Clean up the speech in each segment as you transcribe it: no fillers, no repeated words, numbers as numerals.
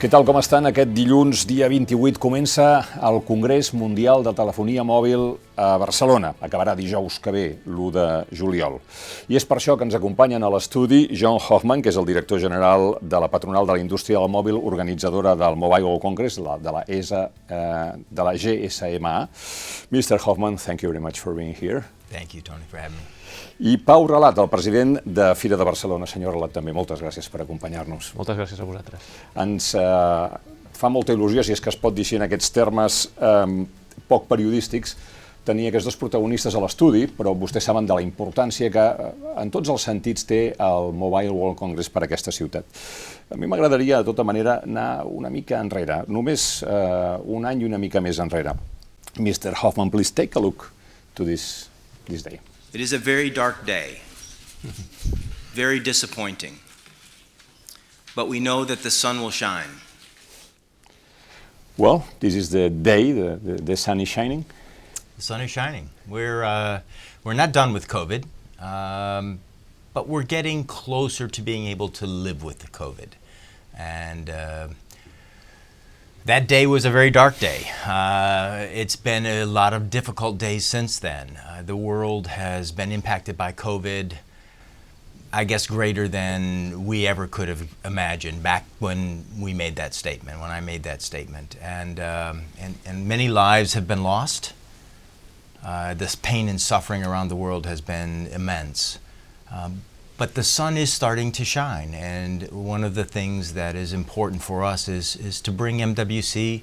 Què tal, com estan? Aquest dilluns, dia 28, comença el Congrés Mundial de Telefonia Mòbil a Barcelona. Acabarà dijous que ve, l'1 de juliol. I és per això que ens acompanyen a l'estudi John Hoffman, que és el director general de la Patronal de la Indústria del Mòbil, organitzadora del Mobile World Congress, de la GSMA. Mr. Hoffman, thank you very much for being here. Thank you, Tony, for having me. I Pau Relat, el president de Fira de Barcelona. Senyor Relat, també, moltes gràcies per acompanyar-nos. Moltes gràcies a vosaltres. Ens fa molta il·lusió, si és que es pot dir així en aquests termes poc periodístics, tenir aquests dos protagonistes a l'estudi, però vostès saben de la importància que en tots els sentits té el Mobile World Congress per a aquesta ciutat. A mi m'agradaria, de tota manera, anar una mica enrere, només un any i una mica més enrere. Mr. Hoffman, please take a look to this day. It is a very dark day, very disappointing, but we know that the sun will shine. Well, this is the day, the sun is shining. The sun is shining. We're not done with COVID, but we're getting closer to being able to live with the COVID. And that day was a very dark day. It's been a lot of difficult days since then. The world has been impacted by COVID, I guess greater than we ever could have imagined back when we made that statement, when I made that statement. And many lives have been lost. This pain and suffering around the world has been immense. But the sun is starting to shine, and one of the things that is important for us is to bring MWC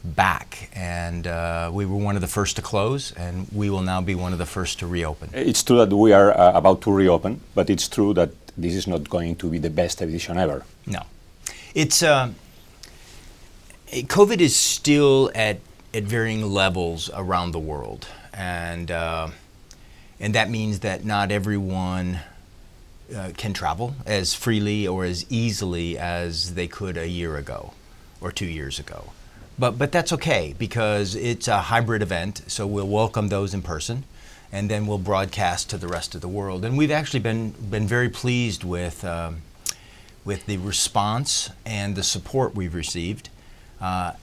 back. And we were one of the first to close, and we will now be one of the first to reopen. It's true that we are about to reopen, but it's true that this is not going to be the best edition ever. No. It's COVID is still at varying levels around the world, and that means that not everyone can travel as freely or as easily as they could a year ago or 2 years ago. But that's okay, because it's a hybrid event, so we'll welcome those in person, and then we'll broadcast to the rest of the world. And we've actually been very pleased with the response and the support we've received, and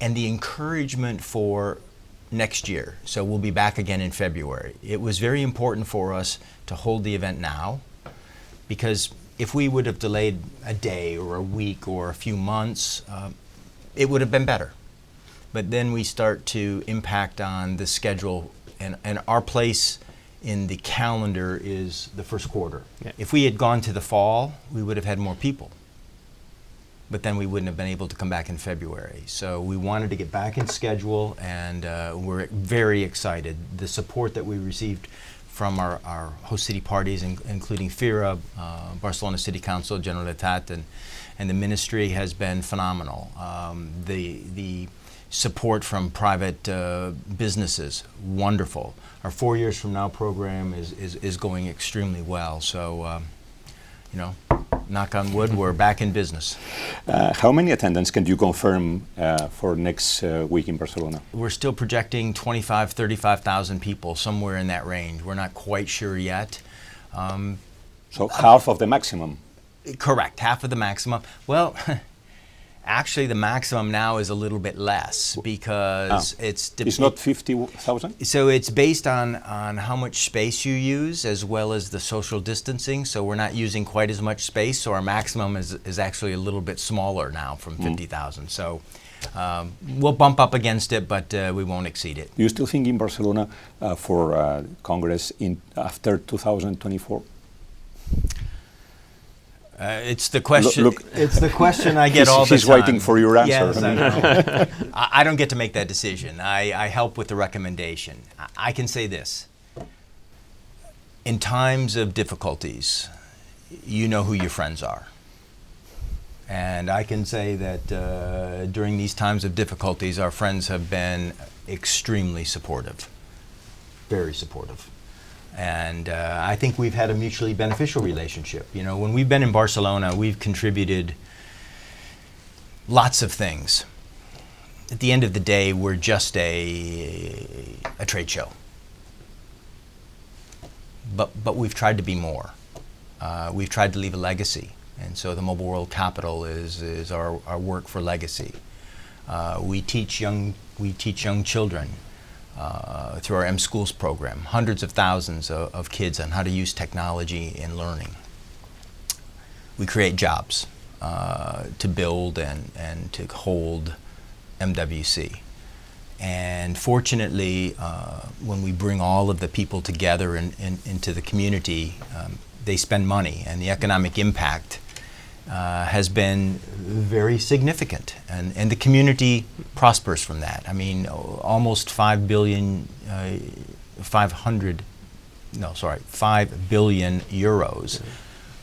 the encouragement for next year. So we'll be back again in February. It was very important for us to hold the event now, because if we would have delayed a day or a week or a few months, it would have been better. But then we start to impact on the schedule, and our place in the calendar is the first quarter. Yeah. If we had gone to the fall, we would have had more people. But then we wouldn't have been able to come back in February. So we wanted to get back in schedule, and we're very excited. The support that we received from our host city parties, including Fira, Barcelona City Council, Generalitat, and the ministry has been phenomenal. The support from private businesses, wonderful. Our 4 Years From Now program is going extremely well. So, knock on wood, we're back in business. How many attendants can you confirm for next week in Barcelona? We're still projecting 25,000, 35,000 people, somewhere in that range. We're not quite sure yet. So half of the maximum? Correct, half of the maximum. Well, actually the maximum now is a little bit less, because it's not 50,000? So it's based on how much space you use, as well as the social distancing. So we're not using quite as much space, so our maximum is actually a little bit smaller now, from 50,000. So we'll bump up against it, but we won't exceed it. Do you still think in Barcelona for Congress after 2024? It's the question. Look, it's the question I get all the time. He's waiting for your answer. Yes, I know. I don't get to make that decision. I help with the recommendation. I can say this: in times of difficulties, you know who your friends are, and I can say that during these times of difficulties, our friends have been extremely supportive, very supportive. And I think we've had a mutually beneficial relationship. When we've been in Barcelona, we've contributed lots of things. At the end of the day, we're just a trade show. But we've tried to be more. We've tried to leave a legacy. And so the Mobile World Capital is our work for legacy. We teach young children through our M-Schools program, hundreds of thousands of kids on how to use technology in learning. We create jobs to build and to hold MWC. And fortunately, when we bring all of the people together into the community, they spend money, and the economic impact has been very significant, and the community prospers from that. I mean, almost 5 billion euros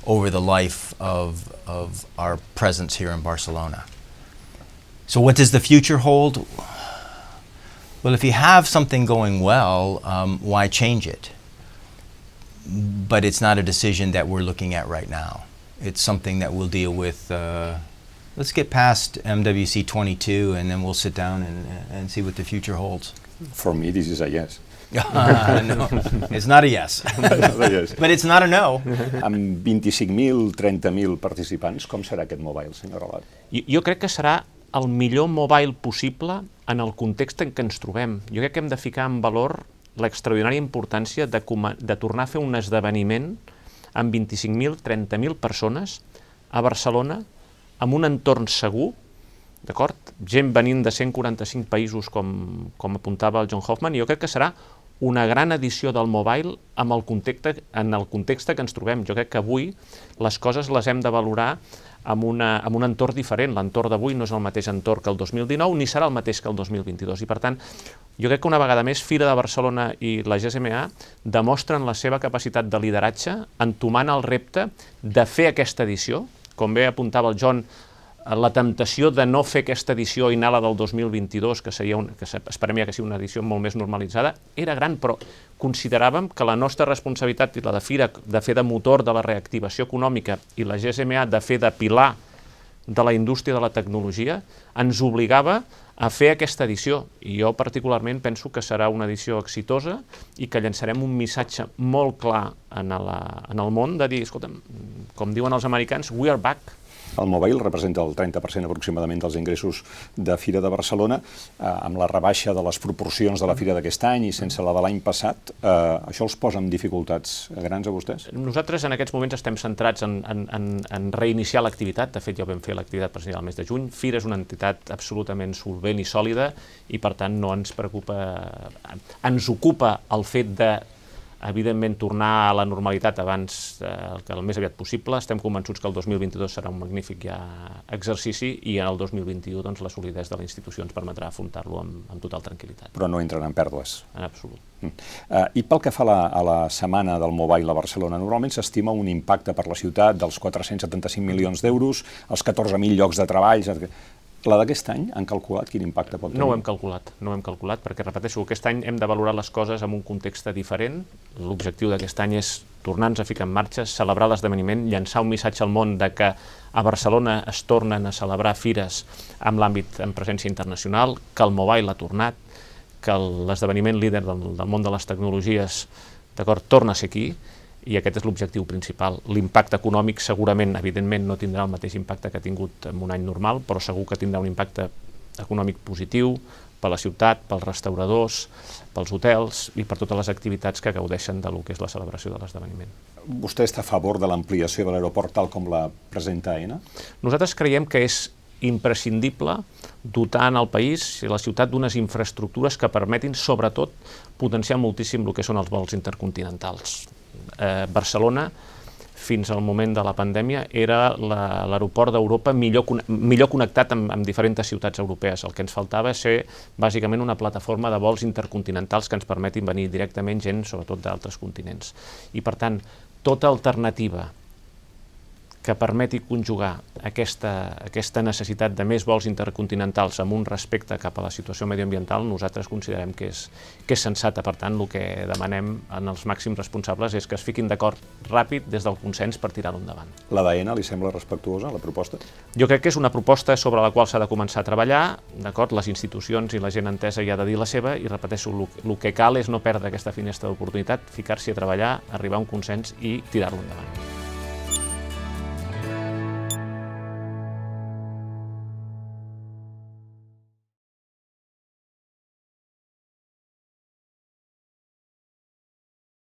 over the life of our presence here in Barcelona. So what does the future hold? Well, if you have something going well, why change it? But it's not a decision that we're looking at right now. It's something that we'll deal with. Let's get past MWC 22, and then we'll sit down and see what the future holds. For me, this is a yes. No, it's not a yes. But it's not a no. Amb 25.000, 30.000 participants, com serà aquest mobile, senyor Relat? Jo crec que serà el millor mobile possible en el context en què ens trobem. Jo crec que hem de ficar en valor l'extraordinària importància de tornar a fer un esdeveniment amb 25.000, 30.000 persones a Barcelona, amb un entorn segur, d'acord? Gent venint de 145 països, com apuntava el John Hoffman, i jo crec que serà una gran edició del mobile en el context que ens trobem. Jo crec que avui les coses les hem de valorar amb un entorn diferent. L'entorn d'avui no és el mateix entorn que el 2019, ni serà el mateix que el 2022. I per tant, jo crec que una vegada més Fira de Barcelona i la GSMA demostren la seva capacitat de lideratge entomant el repte de fer aquesta edició. Com bé apuntava el John, la temptació de no fer aquesta edició i anar a la del 2022, que esperem ja que sigui una edició molt més normalitzada, era gran, però consideràvem que la nostra responsabilitat i la de Fira de fer de motor de la reactivació econòmica i la GSMA de fer de pilar de la indústria de la tecnologia ens obligava a fer aquesta edició. I jo particularment penso que serà una edició exitosa i que llançarem un missatge molt clar en el món de dir, escolta'm, com diuen els americans, we are back. El mobile representa el 30% aproximadament dels ingressos de Fira de Barcelona, amb la rebaixa de les proporcions de la Fira d'aquest any i sense la de l'any passat. Això els posa en dificultats grans a vostès? Nosaltres en aquests moments estem centrats en reiniciar l'activitat. De fet, ja vam fer l'activitat presencial al mes de juny. Fira és una entitat absolutament solvent i sòlida i, per tant, no ens preocupa. Ens ocupa el fet de, evidentment, tornar a la normalitat abans el més aviat possible. Estem convençuts que el 2022 serà un magnífic exercici i en el 2021 doncs, la solidesa de la institució ens permetrà afrontar-lo amb total tranquil·litat. Però no entren en pèrdues? En absolut. I pel que fa a la setmana del mobile a Barcelona, normalment s'estima un impacte per la ciutat dels 475 milions d'euros, els 14.000 llocs de treball. La d'aquest any, han calculat quin impacte pot tenir? No ho hem calculat, perquè, repeteixo, aquest any hem de valorar les coses en un context diferent. L'objectiu d'aquest any és tornar-nos a ficar en marxa, celebrar l'esdeveniment, llançar un missatge al món de que a Barcelona es tornen a celebrar fires amb l'àmbit en presència internacional, que el mobile ha tornat, que l'esdeveniment líder del món de les tecnologies torna a ser aquí, i aquest és l'objectiu principal. L'impacte econòmic segurament, evidentment, no tindrà el mateix impacte que ha tingut en un any normal, però segur que tindrà un impacte econòmic positiu per la ciutat, pels restauradors, pels hotels i per totes les activitats que gaudeixen del que és la celebració de l'esdeveniment. Vostè està a favor de l'ampliació de l'aeroport tal com la presenta AENA? Nosaltres creiem que és imprescindible dotar en el país i la ciutat d'unes infraestructures que permetin, sobretot, potenciar moltíssim el que són els vols intercontinentals. Barcelona, fins al moment de la pandèmia, era l'aeroport d'Europa millor connectat amb diferents ciutats europees. El que ens faltava és ser, bàsicament, una plataforma de vols intercontinentals que ens permetin venir directament gent, sobretot d'altres continents. I, per tant, tota alternativa que permeti conjugar aquesta necessitat de més vols intercontinentals amb un respecte cap a la situació mediambiental, nosaltres considerem que és sensata. Per tant, el que demanem als màxims responsables és que es fiquin d'acord ràpid des del consens per tirar-ho endavant. La d'AENA li sembla respectuosa, la proposta? Jo crec que és una proposta sobre la qual s'ha de començar a treballar, d'acord? Les institucions i la gent entesa hi ha de dir la seva i, repeteixo, el que cal és no perdre aquesta finestra d'oportunitat, ficar-s'hi a treballar, arribar a un consens i tirar-lo endavant.